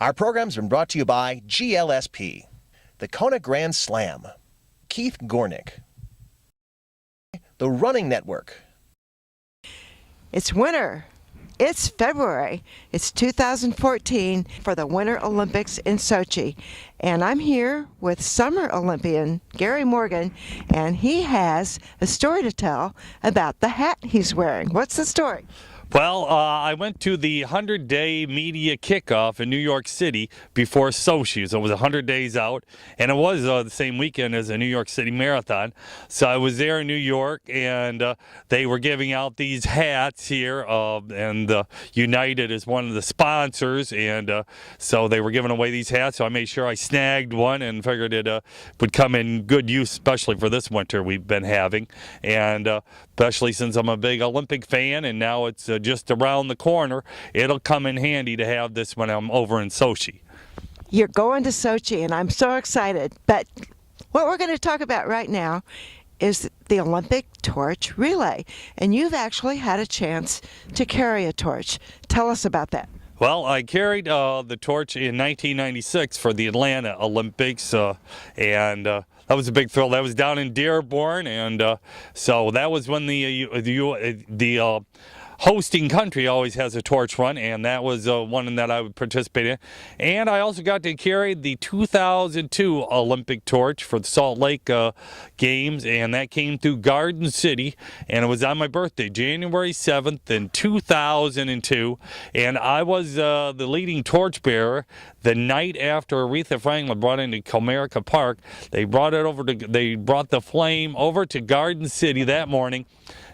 Our program's been brought to you by GLSP, the Kona Grand Slam, Keith Gornick, the Running Network. It's winter. It's February. It's 2014 for the Winter Olympics in Sochi. And I'm here with Summer Olympian Gary Morgan, and he has a story to tell about the hat he's wearing. What's the story? Well, I went to the 100-day media kickoff in New York City before Sochi. So it was 100 days out, and it was the same weekend as the New York City Marathon. So I was there in New York, and they were giving out these hats here, and United is one of the sponsors, and so they were giving away these hats. So I made sure I snagged one and figured it would come in good use, especially for this winter we've been having, and especially since I'm a big Olympic fan, and now it's just around the corner. It'll come in handy to have this when I'm over in Sochi. You're going to Sochi, and I'm so excited. But what we're going to talk about right now is the Olympic torch relay. And you've actually had a chance to carry a torch. Tell us about that. Well, I carried the torch in 1996 for the Atlanta Olympics, and that was a big thrill. That was down in Dearborn, and so that was when the hosting country always has a torch run, and that was one that I would participate in. And I also got to carry the 2002 Olympic torch for the Salt Lake Games, and that came through Garden City, and it was on my birthday, January 7th in 2002, and I was the leading torchbearer the night after Aretha Franklin brought it into Comerica Park. They brought the flame over to Garden City that morning,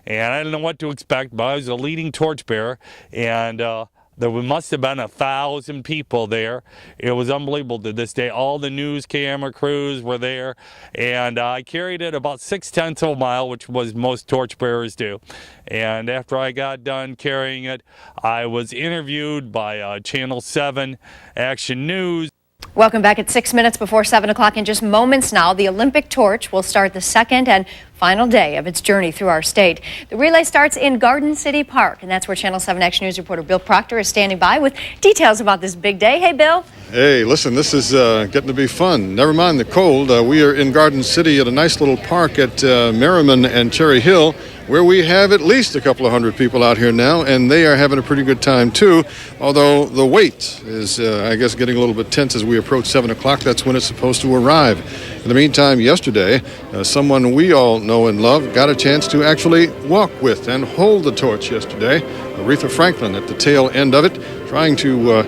and I didn't know what to expect, but I was a leading torchbearer, and there must have been 1,000 people there. It was unbelievable to this day. All the news camera crews were there, and I carried it about 6/10 of a mile, which was most torchbearers do. And after I got done carrying it, I was interviewed by Channel 7 Action News. Welcome back at 6 minutes before 7 o'clock. In just moments now, the Olympic torch will start the second and final day of its journey through our state. The relay starts in Garden City Park, and that's where Channel 7 Action News reporter Bill Proctor is standing by with details about this big day. Hey, Bill. Hey, listen, this is getting to be fun. Never mind the cold. We are in Garden City at a nice little park at Merriman and Cherry Hill, where we have at least a couple of hundred people out here now, and they are having a pretty good time too, although the wait is, I guess, getting a little bit tense as we approach 7 o'clock. That's when it's supposed to arrive. In the meantime, yesterday, someone we all know and love got a chance to actually walk with and hold the torch yesterday. Aretha Franklin at the tail end of it, trying to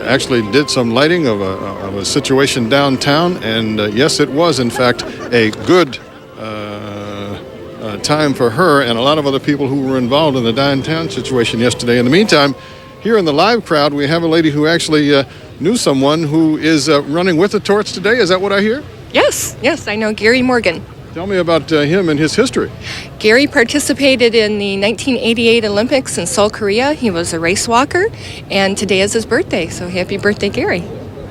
actually did some lighting of a situation downtown, and yes, it was in fact a good time for her and a lot of other people who were involved in the downtown situation yesterday. In the meantime, here in the live crowd, we have a lady who actually knew someone who is running with the torch today. Is that what I hear? Yes, I know Gary Morgan. Tell me about him and his history. Gary participated in the 1988 Olympics in Seoul, Korea. He was a race walker, and today is his birthday, so happy birthday, Gary.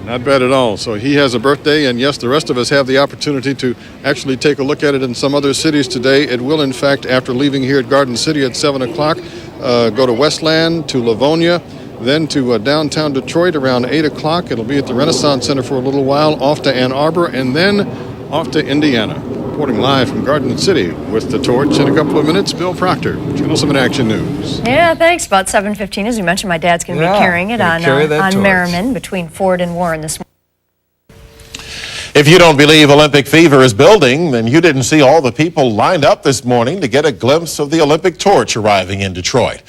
Not bad at all. So he has a birthday, and yes, the rest of us have the opportunity to actually take a look at it in some other cities today. It will, in fact, after leaving here at Garden City at 7 o'clock, go to Westland, to Livonia, then to downtown Detroit around 8 o'clock. It'll be at the Renaissance Center for a little while, off to Ann Arbor, and then off to Indiana. Reporting live from Garden City with the torch in a couple of minutes, Bill Proctor, Channel 7 Action News. Yeah, thanks. About 7:15, as you mentioned, my dad's going to be carrying it on Merriman between Ford and Warren this morning. If you don't believe Olympic fever is building, then you didn't see all the people lined up this morning to get a glimpse of the Olympic torch arriving in Detroit.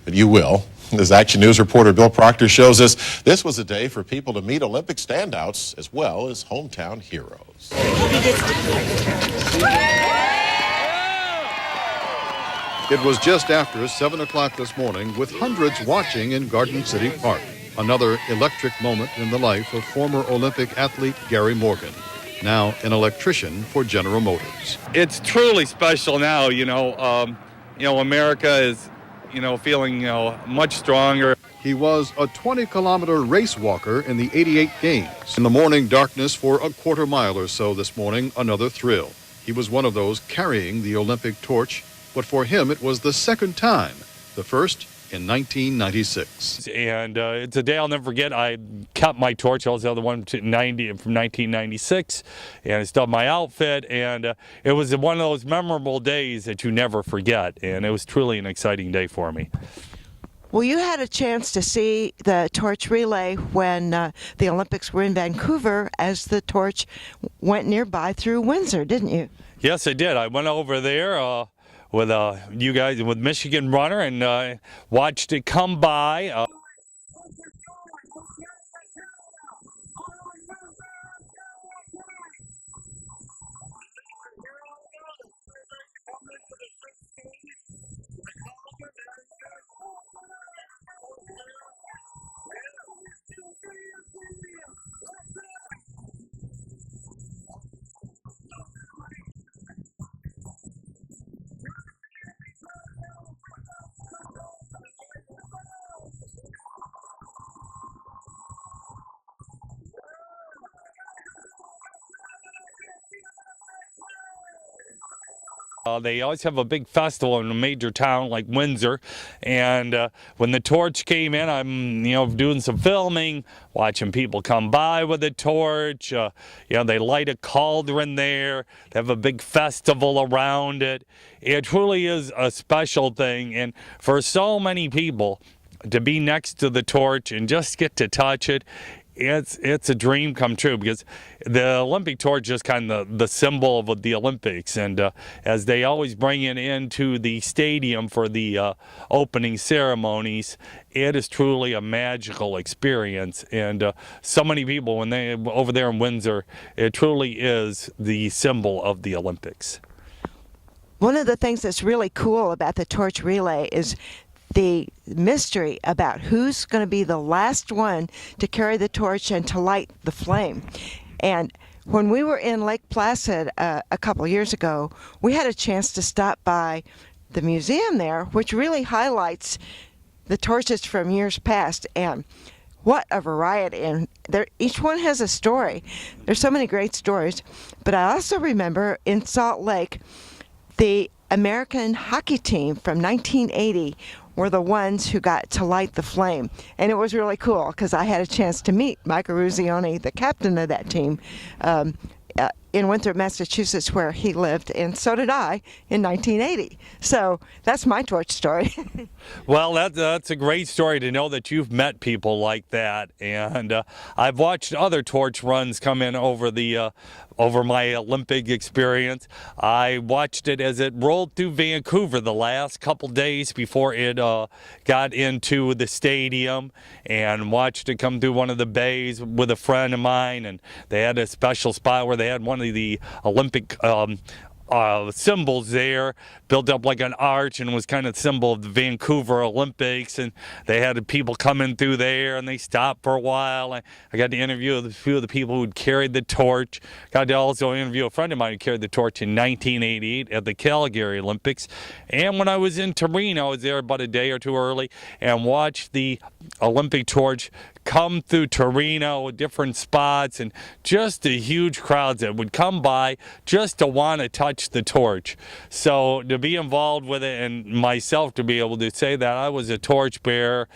But you will. As Action News reporter Bill Proctor shows us, this was a day for people to meet Olympic standouts as well as hometown heroes. It was just after 7 o'clock this morning with hundreds watching in Garden City Park. Another electric moment in the life of former Olympic athlete Gary Morgan, now an electrician for General Motors. It's truly special now, America is, feeling, much stronger. He was a 20-kilometer race walker in the 88 Games. In the morning darkness for a quarter mile or so this morning, another thrill. He was one of those carrying the Olympic torch, but for him it was the second time. The first in 1996. And it's a day I'll never forget. I kept my torch. I was the other one from 1996, and I still have my outfit. And it was one of those memorable days that you never forget. And it was truly an exciting day for me. Well, you had a chance to see the torch relay when the Olympics were in Vancouver as the torch went nearby through Windsor, didn't you? Yes, I did. I went over there with you guys, with Michigan Runner, and watched it come by. They always have a big festival in a major town like Windsor, and when the torch came in, I'm doing some filming, watching people come by with a torch. They light a cauldron there. They have a big festival around it. It truly is a special thing, and for so many people to be next to the torch and just get to touch it, it's a dream come true, because the Olympic torch is kind of the symbol of the Olympics, and as they always bring it into the stadium for the opening ceremonies, it is truly a magical experience. And so many people, when they over there in Windsor, it truly is the symbol of the Olympics. One of the things that's really cool about the torch relay is the mystery about who's going to be the last one to carry the torch and to light the flame. And when we were in Lake Placid a couple years ago, we had a chance to stop by the museum there, which really highlights the torches from years past. And what a variety. And each one has a story. There's so many great stories. But I also remember in Salt Lake, the American hockey team from 1980 were the ones who got to light the flame. And it was really cool because I had a chance to meet Mike Eruzione, the captain of that team, in Winthrop, Massachusetts, where he lived, and so did I in 1980. So that's my torch story. Well, that's a great story to know that you've met people like that, and I've watched other torch runs come in over my Olympic experience. I watched it as it rolled through Vancouver the last couple days before it got into the stadium, and watched it come through one of the bays with a friend of mine, and they had a special spot where they had one of the Olympic symbols there, built up like an arch, and was kind of symbol of the Vancouver Olympics. And they had people coming through there, and they stopped for a while. I got to interview a few of the people who'd carried the torch. Got to also interview a friend of mine who carried the torch in 1988 at the Calgary Olympics. And when I was in Turino, I was there about a day or two early and watched the Olympic torch come through Turino at different spots, and just the huge crowds that would come by just to want to touch the torch. So to be involved with it, and myself to be able to say that I was a torch bearer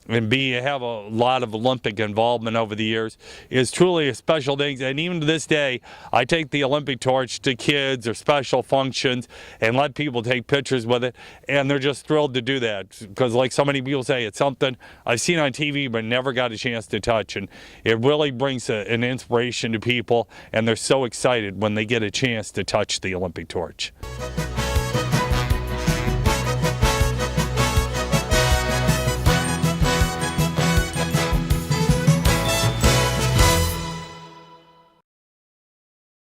and have a lot of Olympic involvement over the years, is truly a special thing. And even to this day, I take the Olympic torch to kids or special functions and let people take pictures with it, and they're just thrilled to do that, because like so many people say, it's something I've seen on TV but never got a chance to touch, and it really brings an inspiration to people, and they're so excited when they get a chance to touch the Olympic torch.